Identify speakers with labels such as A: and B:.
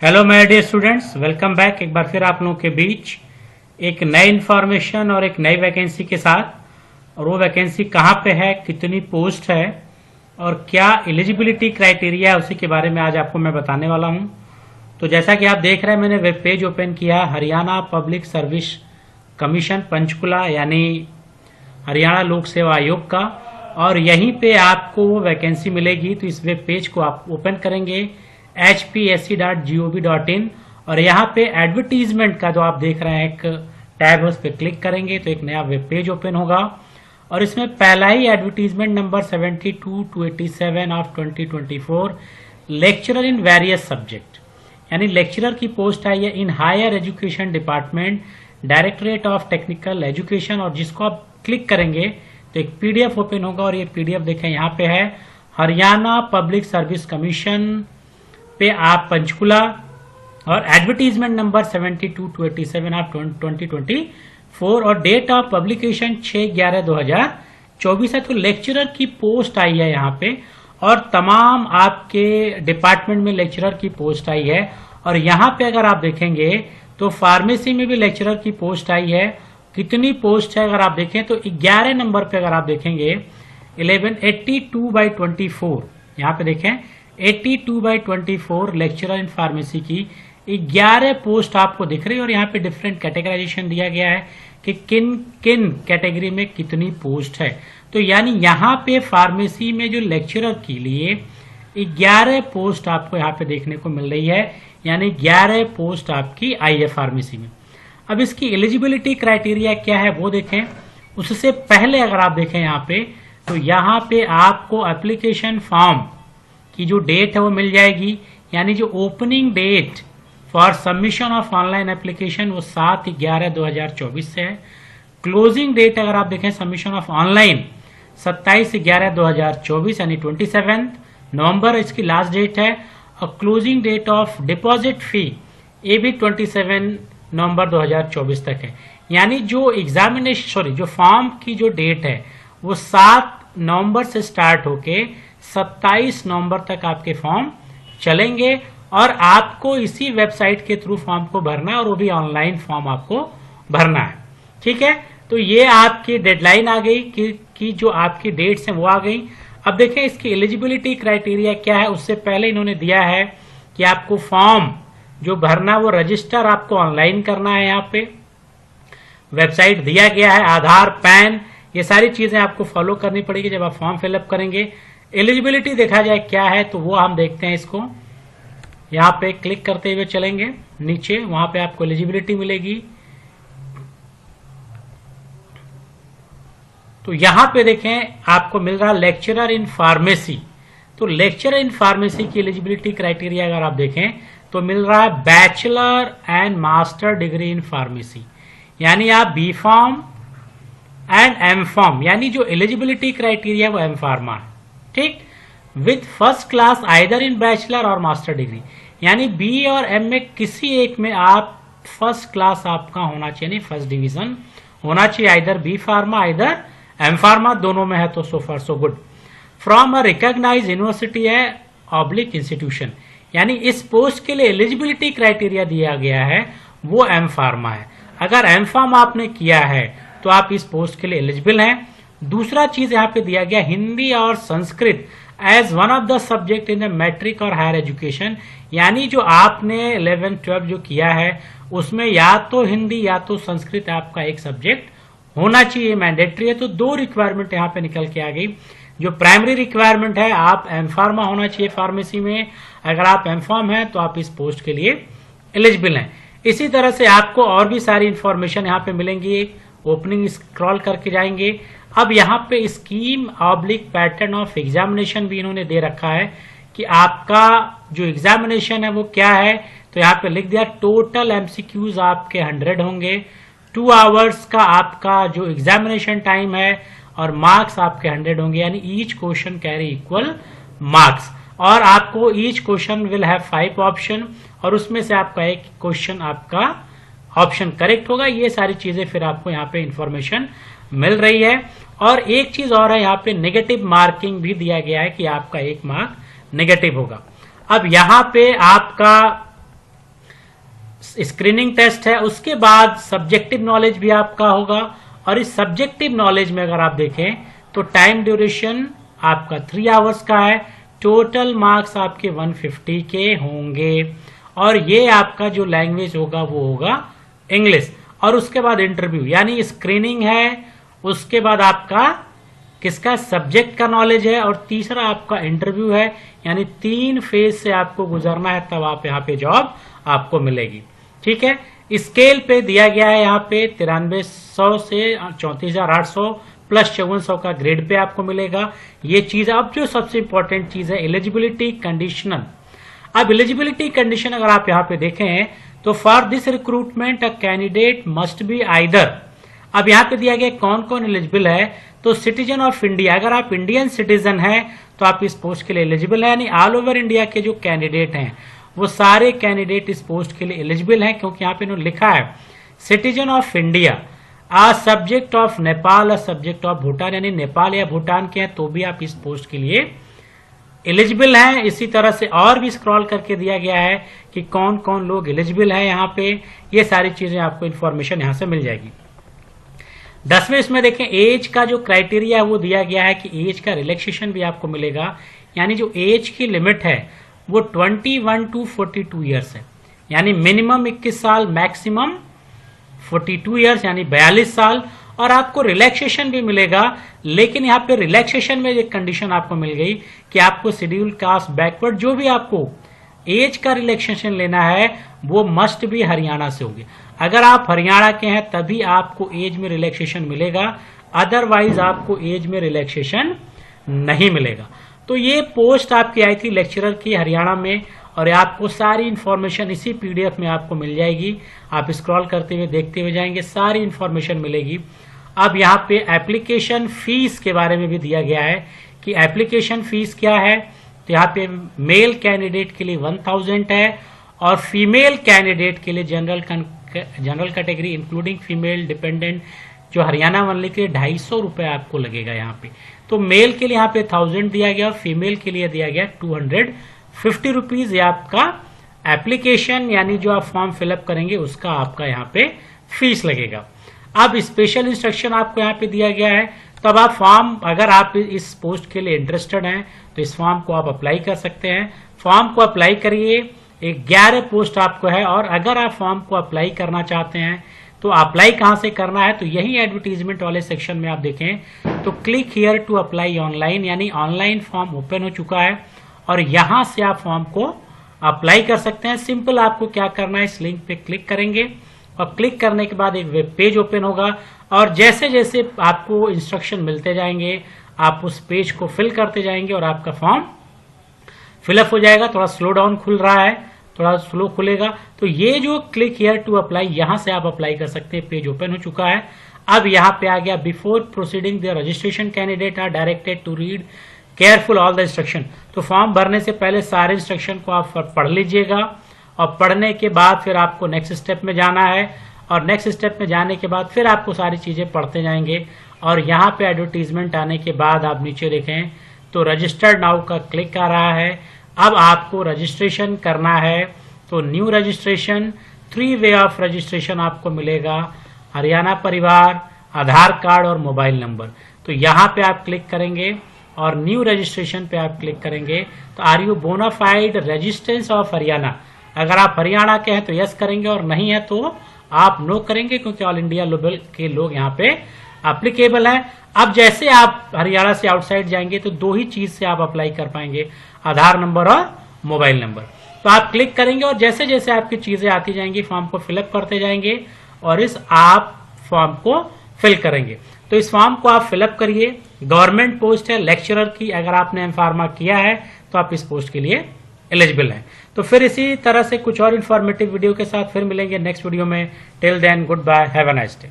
A: Hello my dear students, welcome back एक बार फिर आप लोगों के बीच एक नई इन्फॉर्मेशन और एक नई वैकेंसी के साथ। और वो वैकेंसी कहाँ पे है, कितनी पोस्ट है और क्या एलिजिबिलिटी क्राइटेरिया है, उसी के बारे में आज आपको मैं बताने वाला हूँ। तो जैसा कि आप देख रहे हैं, मैंने वेब पेज ओपन किया, Haryana public service commission Panchkula यानी हरियाणा लोक सेवा आयोग का, और यहीं पे आपको वो वैकेंसी मिलेगी। तो इस वेब पेज को आप ओपन करेंगे hpsc.gov.in और यहाँ पे एडवर्टीजमेंट का जो आप देख रहे हैं एक टैब है, उस पर क्लिक करेंगे तो एक नया वेब पेज ओपन होगा। और इसमें पहला ही advertisement number 72-87 of 2024 lecturer in various subject यानी लेक्चरर की पोस्ट आई है in higher education department directorate of technical education. और जिसको आप क्लिक करेंगे तो एक पीडीएफ ओपन होगा और ये पीडीएफ देखें यहाँ पे है हरियाणा पब्लिक सर्विस कमीशन पे आप पंचकुला और एडवर्टीजमेंट नंबर 72-87 ऑफ 2024 और डेट ऑफ पब्लिकेशन 6/11/2024 है। तो लेक्चरर की पोस्ट आई है यहाँ पे और तमाम आपके डिपार्टमेंट में लेक्चरर की पोस्ट आई है। और यहाँ पे अगर आप देखेंगे तो फार्मेसी में भी लेक्चरर की पोस्ट आई है। कितनी पोस्ट है अगर आप देखें तो 11 नंबर पे अगर आप देखेंगे 1182/24 यहाँ पे देखें 82/24 लेक्चरर इन फार्मेसी की 11 पोस्ट आपको दिख रही है। और यहाँ पे डिफरेंट कैटेगराइजेशन दिया गया है कि किन किन कैटेगरी में कितनी पोस्ट है। तो यानी यहाँ पे फार्मेसी में जो लेक्चरर के लिए 11 पोस्ट आपको यहाँ पे देखने को मिल रही है, यानी 11 पोस्ट आपकी आई है फार्मेसी में। अब इसकी एलिजिबिलिटी क्राइटेरिया क्या है वो देखें। उससे पहले अगर आप देखें यहाँ पे तो यहाँ पे आपको एप्लीकेशन फॉर्म की जो डेट है वो मिल जाएगी, यानी जो opening date for submission of online application वो 7/11/2024 से है। क्लोजिंग डेट अगर आप देखें सबमिशन ऑफ ऑनलाइन 27/11/2024 यानी 27 नवंबर इसकी लास्ट डेट है। और क्लोजिंग डेट ऑफ डिपॉजिट फी ये भी 27 नवंबर 2024 तक है। यानी जो एग्जामिनेशन जो फॉर्म की जो डेट है वो 7 नवंबर से स्टार्ट होके 27 नवंबर तक आपके फॉर्म चलेंगे और आपको इसी वेबसाइट के थ्रू फॉर्म को भरना है और वो भी ऑनलाइन फॉर्म आपको भरना है। ठीक है, तो ये आपकी डेडलाइन आ गई कि जो आपकी डेट्स हैं वो आ गई। अब देखें इसकी एलिजिबिलिटी क्राइटेरिया क्या है। उससे पहले इन्होंने दिया है कि आपको फॉर्म जो भरना वो रजिस्टर आपको ऑनलाइन करना है। यहाँ पे वेबसाइट दिया गया है, आधार पैन ये सारी चीजें आपको फॉलो करनी पड़ेगी जब आप फॉर्म फिलअप करेंगे। एलिजिबिलिटी देखा जाए क्या है तो वो हम देखते हैं। इसको यहाँ पे क्लिक करते हुए चलेंगे नीचे, वहां पे आपको एलिजिबिलिटी मिलेगी। तो यहाँ पे देखें आपको मिल रहा लेक्चरर इन फार्मेसी। तो लेक्चरर इन फार्मेसी की एलिजिबिलिटी क्राइटेरिया अगर आप देखें तो मिल रहा है bachelor and master degree in pharmacy, यानी आप B pharm and M pharm, यानी जो एलिजिबिलिटी क्राइटेरिया वो एम फार्मा है। ठीक, with first class either in bachelor और मास्टर डिग्री, यानी बी और एम में किसी एक में आप फर्स्ट क्लास आपका होना चाहिए, फर्स्ट डिवीजन होना चाहिए, either B pharma either M pharma, दोनों में है तो so far so good. From a recognized university है ऑब्लिक इंस्टीट्यूशन, यानी इस पोस्ट के लिए एलिजिबिलिटी क्राइटेरिया दिया गया है वो एम फार्मा है। अगर एम फार्मा आपने किया है तो आप इस पोस्ट के लिए एलिजिबल हैं। दूसरा चीज यहाँ पे दिया गया हिंदी और Sanskrit as one of the subject in the matric और हायर एजुकेशन, यानी जो आपने 11-12 जो किया है उसमें या तो हिंदी या तो संस्कृत आपका एक सब्जेक्ट होना चाहिए, मैंडेटरी है। तो 2 रिक्वायरमेंट यहाँ पे निकल के आ गई। जो प्राइमरी रिक्वायरमेंट है आप एम फार्मा होना चाहिए फार्मेसी में, अगर आप एम फार्म है तो आप इस पोस्ट के लिए एलिजिबल हैं। इसी तरह से आपको और भी सारी इंफॉर्मेशन यहाँ पे मिलेंगी। ओपनिंग स्क्रॉल करके जाएंगे। अब यहाँ पे scheme oblique pattern of examination भी इन्होंने दे रखा है कि आपका जो एग्जामिनेशन है वो क्या है। तो यहाँ पे लिख दिया टोटल एमसीक्यूज आपके 100 होंगे, 2 आवर्स का आपका जो एग्जामिनेशन टाइम है और मार्क्स आपके 100 होंगे, यानी each question carry equal marks. और आपको each question will have 5 option और उसमें से आपका एक क्वेश्चन आपका ऑप्शन करेक्ट होगा। ये सारी चीजें फिर आपको यहाँ पे इंफॉर्मेशन मिल रही है। और एक चीज और है, यहाँ पे नेगेटिव मार्किंग भी दिया गया है कि आपका 1 मार्क नेगेटिव होगा। अब यहाँ पे आपका स्क्रीनिंग टेस्ट है, उसके बाद सब्जेक्टिव नॉलेज भी आपका होगा। और इस सब्जेक्टिव नॉलेज में अगर आप देखें तो टाइम ड्यूरेशन आपका 3 आवर्स का है, टोटल मार्क्स आपके 150 के होंगे, और ये आपका जो लैंग्वेज होगा वो होगा इंग्लिश। और उसके बाद इंटरव्यू, यानी स्क्रीनिंग है, उसके बाद आपका किसका सब्जेक्ट का नॉलेज है, और तीसरा आपका इंटरव्यू है। यानी 3 फेज से आपको गुजरना है, तब आप यहाँ पे जॉब आपको मिलेगी। ठीक है, स्केल पे दिया गया है यहाँ पे 9300 से 34,800 प्लस 5400 का ग्रेड पे आपको मिलेगा ये चीज। अब जो सबसे इंपॉर्टेंट चीज है एलिजिबिलिटी कंडीशनल। अब एलिजिबिलिटी कंडीशन अगर आप यहाँ पे देखें तो for this recruitment a candidate must be either, अब यहाँ पे दिया गया कौन कौन एलिजिबल है, तो सिटीजन ऑफ इंडिया, अगर आप इंडियन सिटीजन हैं तो आप इस पोस्ट के लिए एलिजिबल है। यानी ऑल ओवर इंडिया के जो कैंडिडेट हैं वो सारे कैंडिडेट इस पोस्ट के लिए एलिजिबल हैं, क्योंकि यहाँ पे इन्होंने लिखा है citizen of India, a subject of Nepal, a subject of Bhutan, यानी नेपाल या भूटान के हैं तो भी आप इस पोस्ट के लिए एलिजिबल हैं। इसी तरह से और भी स्क्रॉल करके दिया गया है कि कौन कौन लोग एलिजिबल हैं यहाँ पे, ये सारी चीजें आपको इन्फॉर्मेशन यहाँ से मिल जाएगी। 10वें इसमें देखें एज का जो क्राइटेरिया है वो दिया गया है कि एज का रिलैक्सेशन भी आपको मिलेगा, यानी जो एज की लिमिट है वो 21 टू 42 ईयर्स है, यानी मिनिमम 21 साल, मैक्सिमम 42 ईयर्स यानी 42 साल। और आपको रिलैक्सेशन भी मिलेगा, लेकिन यहाँ पे रिलैक्सेशन में एक कंडीशन आपको मिल गई कि आपको शेड्यूल कास्ट बैकवर्ड जो भी आपको एज का रिलैक्सेशन लेना है वो मस्ट भी हरियाणा से होगी। अगर आप हरियाणा के हैं तभी आपको एज में रिलैक्सेशन मिलेगा, अदरवाइज आपको एज में रिलैक्सेशन नहीं मिलेगा। तो ये पोस्ट आपकी आई थी लेक्चरर की हरियाणा में, और आपको सारी इंफॉर्मेशन इसी पीडीएफ में आपको मिल जाएगी। आप स्क्रॉल करते हुए देखते हुए जाएंगे, सारी इंफॉर्मेशन मिलेगी। अब यहाँ पे एप्लीकेशन फीस के बारे में भी दिया गया है कि एप्लीकेशन फीस क्या है, तो यहाँ पे मेल कैंडिडेट के लिए 1000 है, और फीमेल कैंडिडेट के लिए general category including female dependent जो हरियाणा वाले के लिए 250 रुपए आपको लगेगा यहाँ पे। तो मेल के लिए यहाँ पे 1000 दिया गया और फीमेल के लिए दिया गया 250 रुपीज। ये आपका एप्लीकेशन यानी जो आप फॉर्म फिलअप करेंगे उसका आपका यहाँ पे फीस लगेगा। अब स्पेशल इंस्ट्रक्शन आपको यहाँ पे दिया गया है, तब आप फॉर्म, अगर आप इस पोस्ट के लिए इंटरेस्टेड हैं तो इस फॉर्म को आप अप्लाई कर सकते हैं। फॉर्म को अप्लाई करिए, 11 पोस्ट आपको है, और अगर आप फॉर्म को अप्लाई करना चाहते हैं तो अप्लाई कहां से करना है, तो यही एडवर्टीजमेंट वाले सेक्शन में आप देखें तो click here to apply online, यानी ऑनलाइन फॉर्म ओपन हो चुका है और यहां से आप फॉर्म को अप्लाई कर सकते हैं। सिंपल आपको क्या करना है, इस लिंक पे क्लिक करेंगे और क्लिक करने के बाद एक वेब पेज ओपन होगा, और जैसे जैसे आपको इंस्ट्रक्शन मिलते जाएंगे आप उस पेज को फिल करते जाएंगे और आपका फॉर्म फिलअप हो जाएगा। थोड़ा स्लो डाउन खुल रहा है, थोड़ा स्लो खुलेगा। तो ये जो क्लिक हियर टू अप्लाई, यहां से आप अप्लाई कर सकते हैं। पेज ओपन हो चुका है। अब यहाँ पे आ गया before proceeding the registration candidate are directed to read careful all the instruction. तो फॉर्म भरने से पहले सारे इंस्ट्रक्शन को आप पढ़ लीजिएगा, और पढ़ने के बाद फिर आपको नेक्स्ट स्टेप में जाना है, और नेक्स्ट स्टेप में जाने के बाद फिर आपको सारी चीजें पढ़ते जाएंगे। और यहाँ पे एडवर्टीजमेंट आने के बाद आप नीचे देखें तो रजिस्टर्ड नाउ का क्लिक आ रहा है। अब आपको रजिस्ट्रेशन करना है, तो new registration, 3 way of registration आपको मिलेगा, हरियाणा परिवार, आधार कार्ड और मोबाइल नंबर। तो यहाँ पे आप क्लिक करेंगे और न्यू रजिस्ट्रेशन पे आप क्लिक करेंगे तो are you bonafide residents of Haryana, अगर आप हरियाणा के हैं तो यस करेंगे और नहीं है तो आप नो करेंगे, क्योंकि ऑल इंडिया लेवल के लोग यहाँ पे एप्लीकेबल हैं। अब जैसे आप हरियाणा से आउटसाइड जाएंगे तो 2 ही चीज से आप अप्लाई कर पाएंगे, आधार नंबर और मोबाइल नंबर। तो आप क्लिक करेंगे और जैसे जैसे आपकी चीजें आती जाएंगी फॉर्म को फिलअप करते जाएंगे और इस आप फॉर्म को फिल करेंगे। तो इस फॉर्म को आप फिलअप करिए। गवर्नमेंट पोस्ट है लेक्चरर की, अगर आपने एमफार्मा किया है तो आप इस पोस्ट के लिए एलिजिबल हैं। तो फिर इसी तरह से कुछ और इन्फॉर्मेटिव वीडियो के साथ फिर मिलेंगे नेक्स्ट वीडियो में। Till then good bye, have a nice day.